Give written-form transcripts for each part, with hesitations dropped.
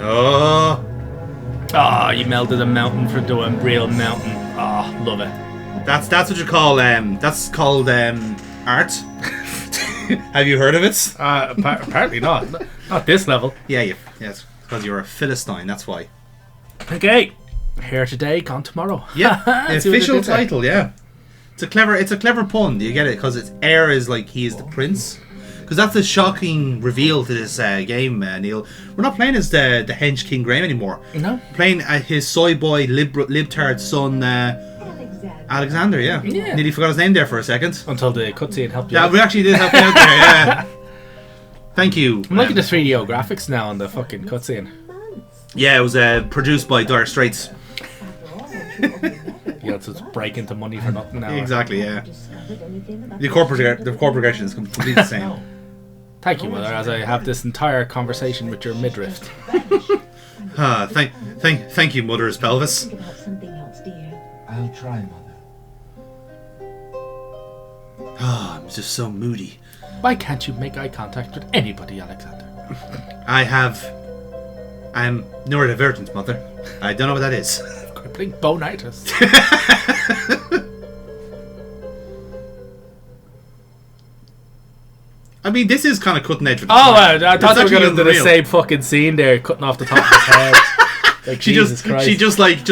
Oh. Oh, you melted a mountain for doing real mountain. Oh, love it. That's what you call that's called art. Have you heard of it? Apparently not. Not this level. Yeah, yes, because you're a Philistine. That's why. Okay, here today, gone tomorrow. Yeah, the official title. Yeah, it's a clever pun. Do you get it? Because its heir is like he is the prince. Because that's the shocking reveal to this game, Neil. We're not playing as the Hench King Graham anymore. No, we're playing his soy boy libtard son. Alexander, yeah. Nearly forgot his name there for a second. Until the cutscene helped you. Yeah, we actually did help you out there, yeah. Thank you. I'm liking the 3D graphics now on the fucking cutscene. Yeah, it was produced by Dire Straits. Yeah, it's break into money for nothing now. Exactly, yeah. The corporate progression is completely the same. Thank you, Mother, as I have this entire conversation with your midriff. Thank you, Mother's pelvis. I'll try, Mother. Oh, I'm just so moody. Why can't you make eye contact with anybody, Alexander? I'm neurodivergent, Mother. I don't know what that is. Crippling bonitis. I mean, this is kind of cutting edge. I thought you were going to do the same fucking scene there, cutting off the top of his head. Like, she just Christ.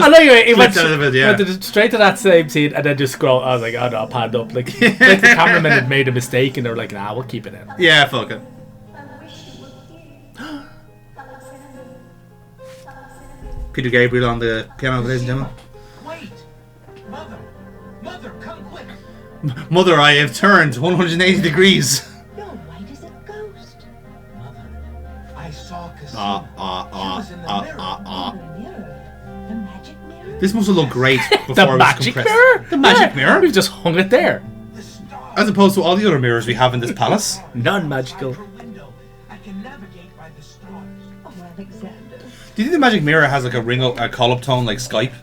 I know you went went straight to that same scene and then just scroll. I was like, oh no, panned up. Like the cameraman had made a mistake and they were like, nah, we'll keep it in. Yeah, fuck it. Peter Gabriel on the piano, ladies and gentlemen. Wait! Mother, come quick! Mother, I have turned 180 degrees. You're white as a ghost. Mother, I saw Cassandra. She was in the mirror. The magic mirror? This must have looked great before The it was magic compressed. mirror? The magic mirror? We've just hung it there. The stars. As opposed to all the other mirrors we have in this palace. Non-magical. Her window. I can navigate by the stars. Oh, Alexander. Do you think the magic mirror has like a call-up tone like Skype?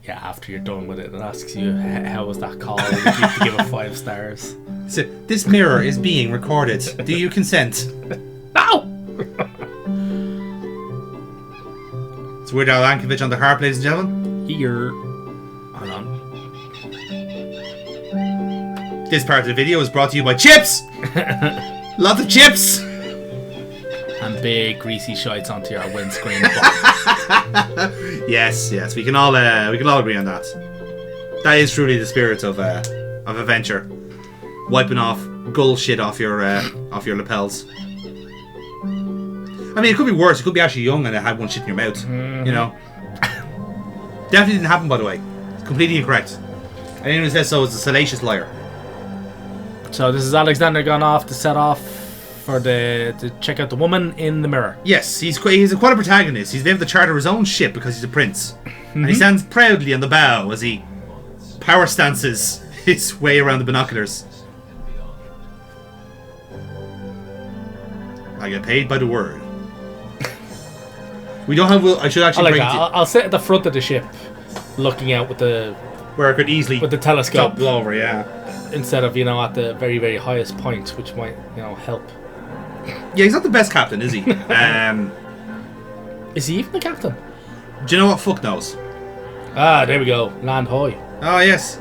Yeah, after you're done with it, it asks you, how was that call? And you have to give it 5 stars. So, this mirror is being recorded. Do you consent? No! It's Weird Al Yankovic on the harp, ladies and gentlemen. Here. Hold on. This part of the video is brought to you by chips! Lots of chips! And big greasy shites onto your windscreen. Yes, we can all agree on that. That is truly the spirit of adventure. Wiping off gull shit off your lapels. I mean, it could be worse. It could be actually young and it had one shit in your mouth. Mm-hmm. You know. Definitely didn't happen, by the way. It's completely incorrect. Anyone who says so is a salacious liar. So this is Alexander gone off to set off to check out the woman in the mirror. Yes, he's a quite a protagonist. He's able to charter his own ship because he's a prince. Mm-hmm. And he stands proudly on the bow as he power stances his way around the binoculars. I get paid by the word. We don't have... I should actually I'll sit at the front of the ship looking out with the... Where I could easily... With the telescope. Blow over, yeah. Instead of, at the very, very highest point, which might, help. Yeah, he's not the best captain, is he? Is he even the captain? Do you know what? Fuck knows. Ah, there we go. Land high. Oh, yes.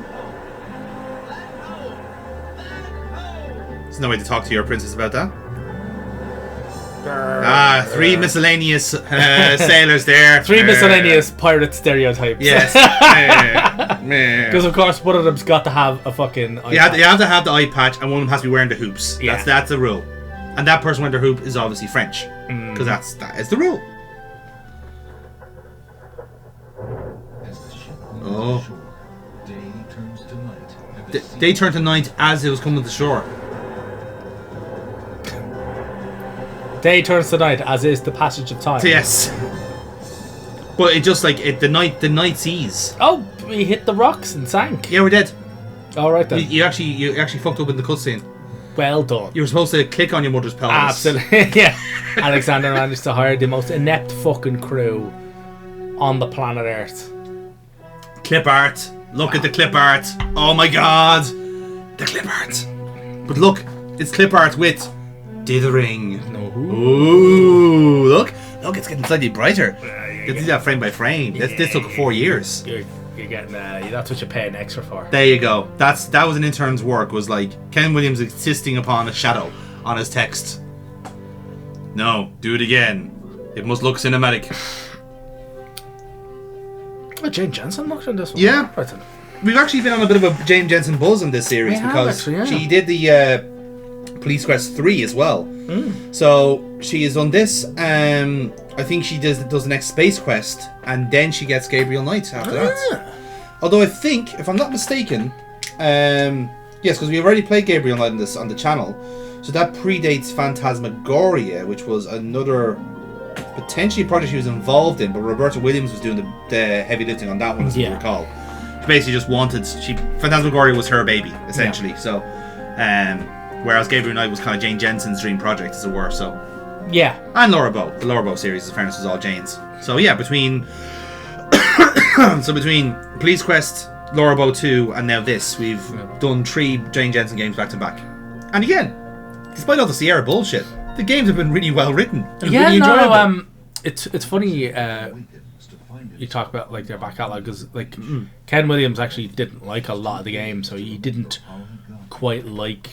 There's no way to talk to your princess about that. Three miscellaneous sailors there. 3 miscellaneous pirate stereotypes. Yes. Because of course one of them's got to have a fucking eye patch. You have to have the eye patch, and one of them has to be wearing the hoops. Yeah. That's the rule. And that person wearing the hoop is obviously French. Because that is the rule. Oh. Day turned to night as it was coming to shore. Day turns to night, as is the passage of time. Yes. But it just the night seas. Oh, we hit the rocks and sank. Yeah, we're dead. Alright then. You actually fucked up in the cutscene. Well done. You were supposed to click on your mother's pelvis. Absolutely. Yeah. Alexander managed to hire the most inept fucking crew on the planet Earth. Clip art. Look at the clip art. Oh my god. The clip art. But look, it's clip art with Dithering. No. Ooh, look, it's getting slightly brighter. You can see that frame by frame. This took 4 years. You're getting that's what you're paying extra for. There you go. That was an intern's work. Was like Ken Williams insisting upon a shadow on his text. No, do it again. It must look cinematic. Oh, Jane Jensen looked in this one. Yeah. Right then. We've actually been on a bit of a James Jensen buzz in this series We have, because actually, yeah. she did the Police Quest 3 as well. So she has done this. I think she does the next Space Quest, and then she gets Gabriel Knight after that. Although I think, if I'm not mistaken, yes, because we've already played Gabriel Knight on the channel, so that predates Phantasmagoria, which was another potentially a project she was involved in, but Roberta Williams was doing the heavy lifting on that one, as you recall. She basically just wanted Phantasmagoria was her baby, essentially. So, whereas Gabriel Knight was kind of Jane Jensen's dream project, as it were. So, Yeah. and Laura Bow, the Laura Bow series, in fairness, was all Jane's. So yeah, between Police Quest, Laura Bow 2, and now this, we've done 3 Jane Jensen games back to back. And again, despite all the Sierra bullshit, the games have been really well written. And really enjoyable. It's funny. You talk about like their back catalog because like Ken Williams actually didn't like a lot of the games, so he didn't quite like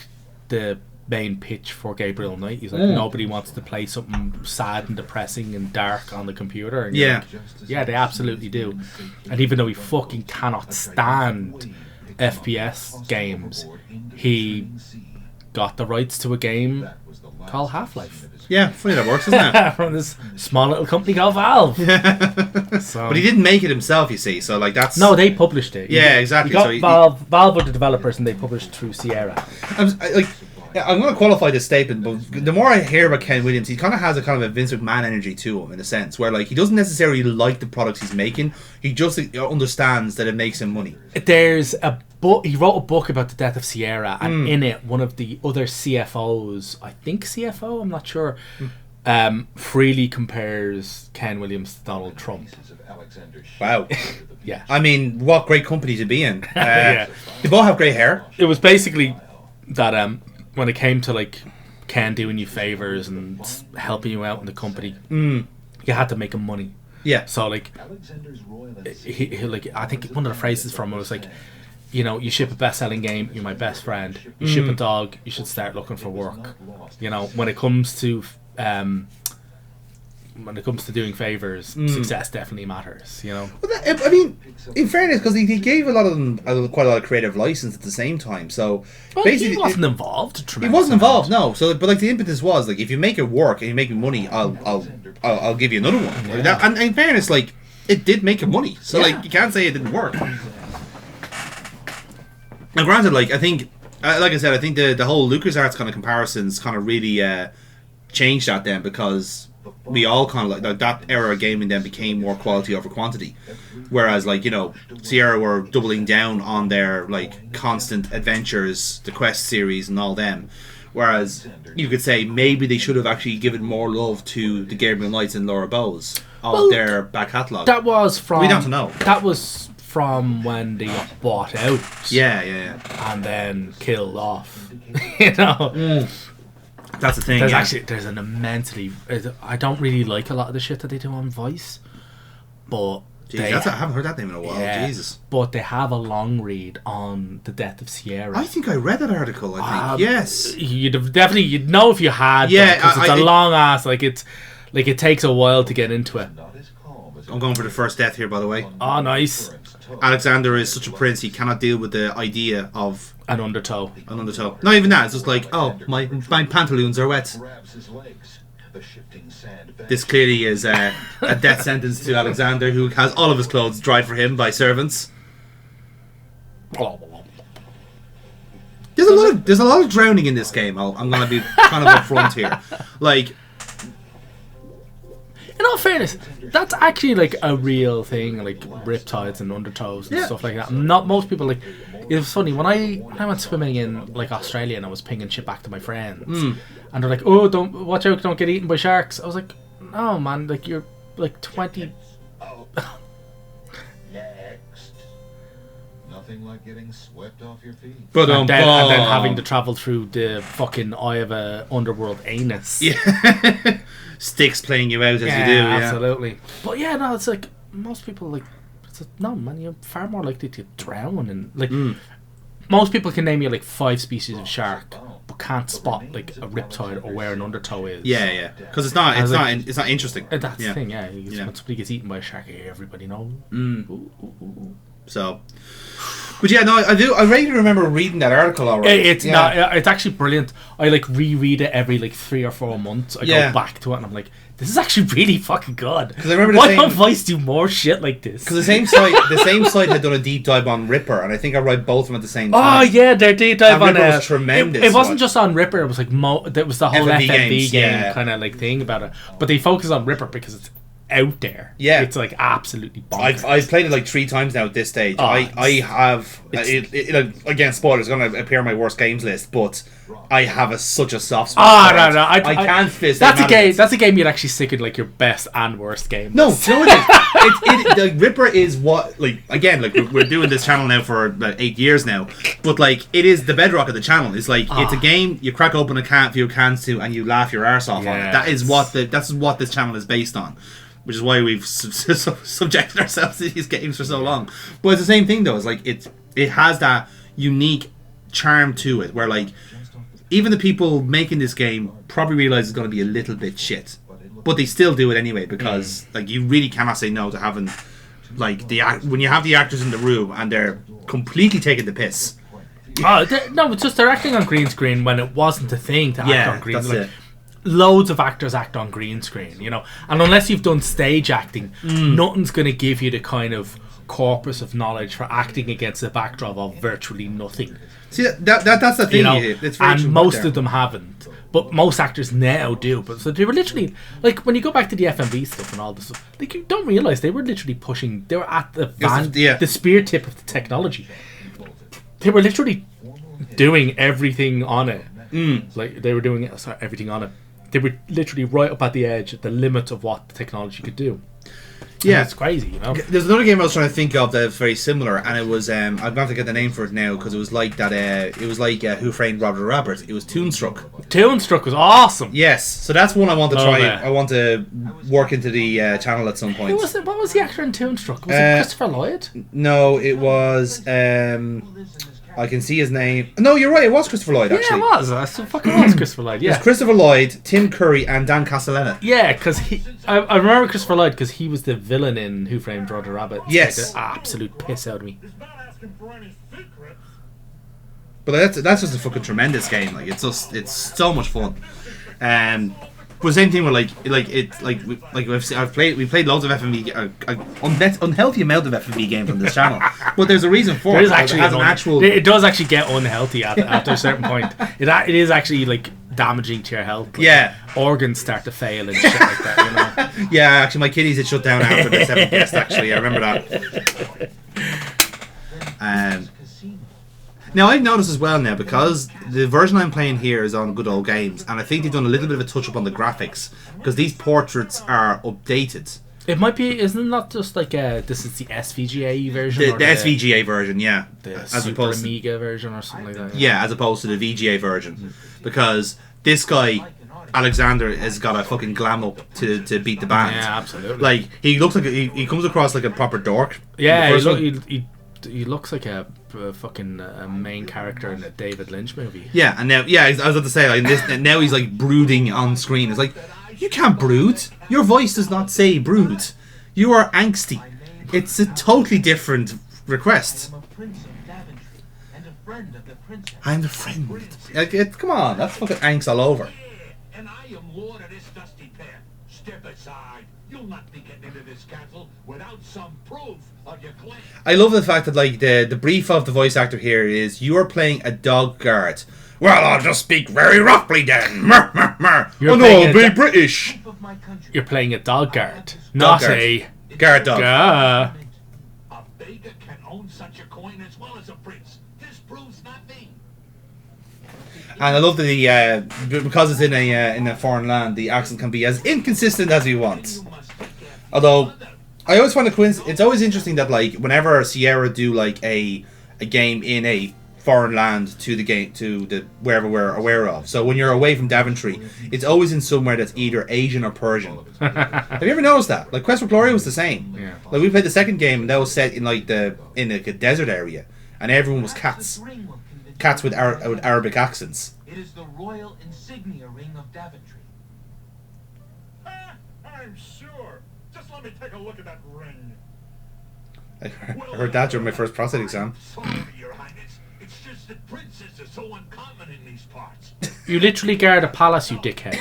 the main pitch for Gabriel Knight. He's like, nobody wants to play something sad and depressing and dark on the computer. And you're like, yeah, they absolutely do. And even though he fucking cannot stand FPS games, he got the rights to a game called Half-Life. Yeah, funny that works, isn't it? From this small little company called Valve. So, But he didn't make it himself, you see. So like that's no, they published it. Yeah, exactly. He got So Valve were the developers, and they published through Sierra. I'm going to qualify this statement, but the more I hear about Ken Williams, he kind of has a kind of a Vince McMahon energy to him, in a sense, where like he doesn't necessarily like the products he's making. He just understands that it makes him money. There's a book. He wrote a book about the death of Sierra, and in it, one of the other CFOs, I think CFO, I'm not sure, freely compares Ken Williams to Donald Trump. Wow. Yeah. I mean, what great company to be in. Yeah. They both have great hair. It was basically that when it came to like Ken doing you favors and helping you out in the company, you had to make him money. Yeah. So like, he like I think one of the phrases from it was like, you know, you ship a best-selling game, you're my best friend. You ship a dog, you should start looking for work. You know, when it comes to doing favors, success definitely matters. You know. Well, I mean, in fairness, because he gave a lot of them quite a lot of creative license at the same time. So basically, he wasn't involved. He wasn't involved, no. So, but like the impetus was like, if you make it work and you make me money, I'll give you another one. Like that, and in fairness, like it did make him money. So like you can't say it didn't work. Now, granted, like I think, like I said, I think the whole LucasArts kind of comparisons kind of really changed that then, because we all kind of like that era of gaming then became more quality over quantity, whereas like, you know, Sierra were doubling down on their like constant adventures, the Quest series and all them, whereas you could say maybe they should have actually given more love to the Gabriel Knights and Laura Bows of their back catalogue. That was from we don't know. That was from when they got bought out. Yeah. And then killed off. You know. That's the thing. There's an immensely. I don't really like a lot of the shit that they do on Vice, but I haven't heard that name in a while. Yeah, Jesus. But they have a long read on the death of Sierra. I think I read that article. I think yes. You'd know if you had. Yeah, because it's a long ass. Like it takes a while to get into it. I'm going for the first death here, by the way. Oh, nice. Alexander is such a prince; he cannot deal with the idea of an undertow. Not even that. It's just like, oh, my pantaloons are wet. This clearly is a death sentence to Alexander, who has all of his clothes dried for him by servants. There's a lot of drowning in this game. I'm going to be kind of upfront here. Like, in all fairness, that's actually like a real thing, like riptides and undertows and stuff like that. Not most people like. It was funny when I went swimming in like Australia and I was pinging shit back to my friends, and they're like, "Oh, don't watch out! Don't get eaten by sharks." I was like, "No, man! Like you're like 20." Nothing like getting swept off your feet. But and then having to travel through the fucking eye of a underworld anus. Yeah. Sticks playing you out as you do. Yeah, absolutely. But yeah, no, it's like most people like. No, man, you're far more likely to drown and like. Most people can name you like 5 species of shark, but can't spot like a riptide or where an undertow is. Yeah, because it's not interesting. That's the thing, yeah. When somebody gets eaten by a shark, everybody knows. So, but yeah, no, I do. I really remember reading that article. Already, it's actually brilliant. I like reread it every like 3 or 4 months. I go back to it and I'm like, this is actually really fucking good. Because I remember why don't Vice do more shit like this? Because the same site had done a deep dive on Ripper, and I think I read both of them at the same time. Oh yeah, their deep dive on Ripper was tremendous. It wasn't just on Ripper. It was like that was the whole FMV game kind of like thing about it. But they focus on Ripper because it's out there. Yeah, it's like absolutely bonkers. I've played it like 3 times now at this stage. I have again, spoilers, going to appear on my worst games list, but I have such a soft spot. No, I can't fist. That's a game. That's a game you'd actually stick in like your best and worst game. No, the Ripper is what we're doing this channel now for about 8 years now, but like it is the bedrock of the channel. It's like it's a game you crack open a few cans to and you laugh your arse off on it. That's what this channel is based on. Which is why we've subjected ourselves to these games for so long. But it's the same thing though. It's like it has that unique charm to it, where like even the people making this game probably realize it's going to be a little bit shit, but they still do it anyway because like you really cannot say no to having like when you have the actors in the room and they're completely taking the piss. No, it's just they're acting on green screen when it wasn't a thing to act on green. That's it. Loads of actors act on green screen, you know, and unless you've done stage acting, nothing's going to give you the kind of corpus of knowledge for acting against the backdrop of virtually nothing. See, that's the thing, you know? It's very and most of them haven't, but most actors now do. But so they were literally like when you go back to the FMV stuff and all this stuff, like you don't realize they were literally pushing. They were at the spear tip of the technology. They were literally doing everything on it. Like they were doing everything on it. They were literally right up at the edge, at the limit of what the technology could do. Yeah, it's crazy, you know. There's another game I was trying to think of that's very similar, and it was I'm going to have to get the name for it now because it was like that. It was like Who Framed Roger Rabbit. It was Toonstruck. Toonstruck was awesome. Yes, so that's one I want to try. I want to work into the channel at some point. What was the actor in Toonstruck? Was it Christopher Lloyd? No, it was. I can see his name. No, you're right. It was Christopher Lloyd, actually. Yeah, it was. It fucking was Christopher Lloyd, yeah. It was Christopher Lloyd, Tim Curry, and Dan Castellaneta. Yeah, because I remember Christopher Lloyd because he was the villain in Who Framed Roger Rabbit. Yes. The absolute piss out of me. But that's just a fucking tremendous game. Like it's so much fun. But same thing with we played loads of FMV, unhealthy amount of FMV games on this channel. But there's a reason for it. It does actually get unhealthy after a certain point. It is actually like damaging to your health. Like, organs start to fail and shit like that. You know. Yeah, actually, my kidneys had shut down after the 7th test. Actually, I remember that. Now I've noticed as well now because the version I'm playing here is on Good Old Games, and I think they've done a little bit of a touch up on the graphics because these portraits are updated. It might be, isn't it not just like this is the SVGA version? The SVGA version, yeah. The Super Amiga version or something like that. Yeah, as opposed to the VGA version, because this guy Alexander has got a fucking glam up to beat the band. Yeah, absolutely. Like he looks like he comes across like a proper dork. Yeah, he looks like a fucking main character in a David Lynch movie. Yeah, and now, I was about to say, like this, now he's like brooding on screen. It's like, you can't brood. Your voice does not say brood. You are angsty. It's a totally different request. I'm a prince of Daventry and a friend of the princess. I'm the friend. Come on, that's fucking angst all over. And I am lord of this dusty pen. Step aside. You'll not be getting into this castle without some proof of your claim. I love the fact that like the brief of the voice actor here is you are playing a dog guard. Well, I'll just speak very roughly then. Mer, mer, mer. I'll be British. You're playing a dog guard, not a guard dog. A beggar can own such a coin as well as a prince. This proves not me. And I love that because it's in a foreign land, the accent can be as inconsistent as we want. Although I always find it's always interesting that like whenever Sierra do like a a game in a foreign land to the game to the wherever we're aware of. So when you're away from Daventry, it's always in somewhere that's either Asian or Persian. Have you ever noticed that? Like Quest for Glory was the same. Yeah. Like we played the second game and that was set in like a desert area, and everyone was cats with Arabic accents. It is the royal insignia ring of Daventry. I'm sure. Just let me take a look at that ring. I heard that during my first prostate exam. Sorry, Your Highness. It's just that princes are so uncommon in these parts. You literally guard a palace, you dickhead.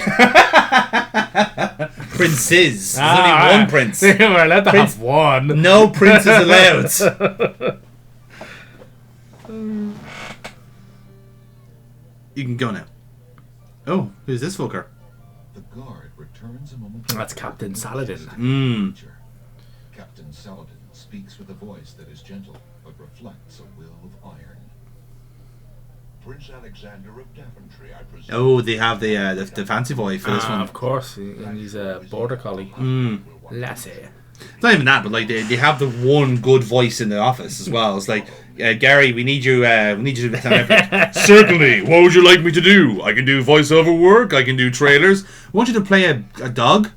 Princes. There's only one prince. We're allowed to have one. No prince is allowed. You can go now. Oh, who's this fucker? The guard returns a moment. That's Captain Saladin. Captain Saladin speaks with a voice that is gentle, but reflects a will of iron. Prince Alexander of Daventry, I presume. Oh, they have the fancy voice for this one. Of course, and he's a border collie. Lassie. It's not even that, but like they have the one good voice in the office as well. It's like, Gary, we need you to certainly. What would you like me to do? I can do voiceover work. I can do trailers. I want you to play a dog.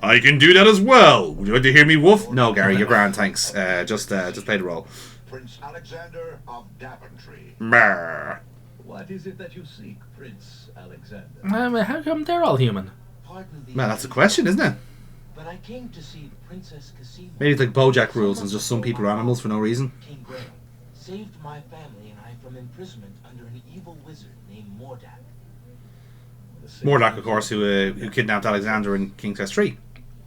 I can do that as well. Would you like to hear me woof? No, Gary, you're grand. Thanks. Just play the role. Prince Alexander of Daventry. Brr. What is it that you seek, Prince Alexander? How come they're all human? Pardon the Man, that's a question, isn't it? But I came to see Princess Cassima. Maybe it's like BoJack rules, and just some people are animals for no reason. King Grey saved my family and I from imprisonment under an evil wizard named Mordak. Morlock, of course, who kidnapped Alexander in King's Quest 3.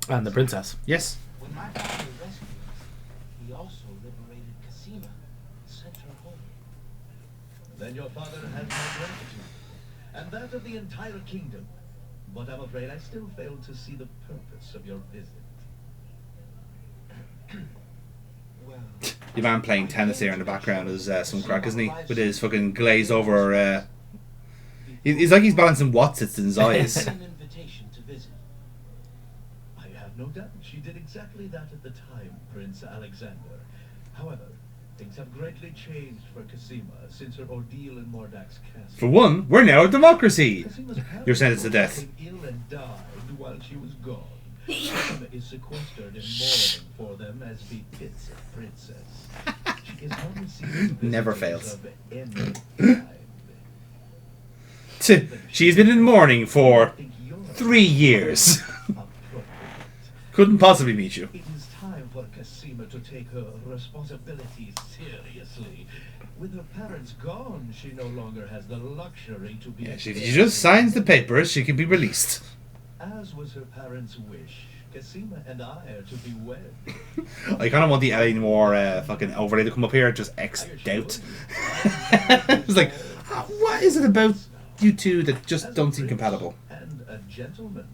And the princess. Yes. When my father rescued us, he also liberated Cassima and sent her home. Then your father has my gratitude, and that of the entire kingdom. But I'm afraid I still fail to see the purpose of your visit. Well, The man playing tennis here in the background is some crack, isn't he? With his fucking glazed over. He's like he's balancing Watsits in his eyes. an invitation to visit. I have no doubt she did exactly that at the time, Prince Alexander. However, things have greatly changed for Cassima since her ordeal in Mordak's castle. For one, we're now a democracy. Cassima's parents You're sentenced to death. became ill and died while she was gone. Cassima is sequestered in mourning for them as befits a princess. She is not receiving Never visitors fails. of any kind. She's been in mourning for I think you're 3 years. appropriate. Couldn't possibly meet you. It is time for Cassima to take her responsibilities seriously. With her parents gone, she no longer has the luxury to be... Yeah, if she just signs the papers, she can be released. As was her parents' wish, Cassima and I are to be wed. I kind of want the Ellie Noir fucking overlay to come up here, just X out. It's like, what is it about you two that just As a don't seem prince compatible? And a gentleman,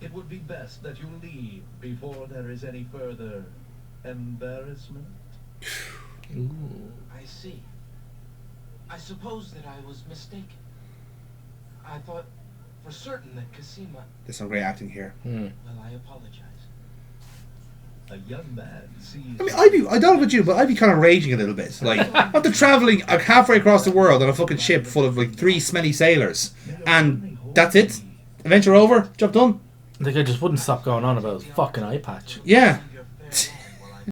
it would be best that you leave before there is any further embarrassment. I see. I suppose that I was mistaken. I thought for certain that Cassima... There's some great acting here. Well, I apologize. A young man sees... I mean, I don't know about you, but I'd be kind of raging a little bit. Like, after travelling halfway across the world on a fucking ship full of like 3 smelly sailors, and that's it. Adventure over, job done. Like, I just wouldn't stop going on about his fucking eye patch. Yeah,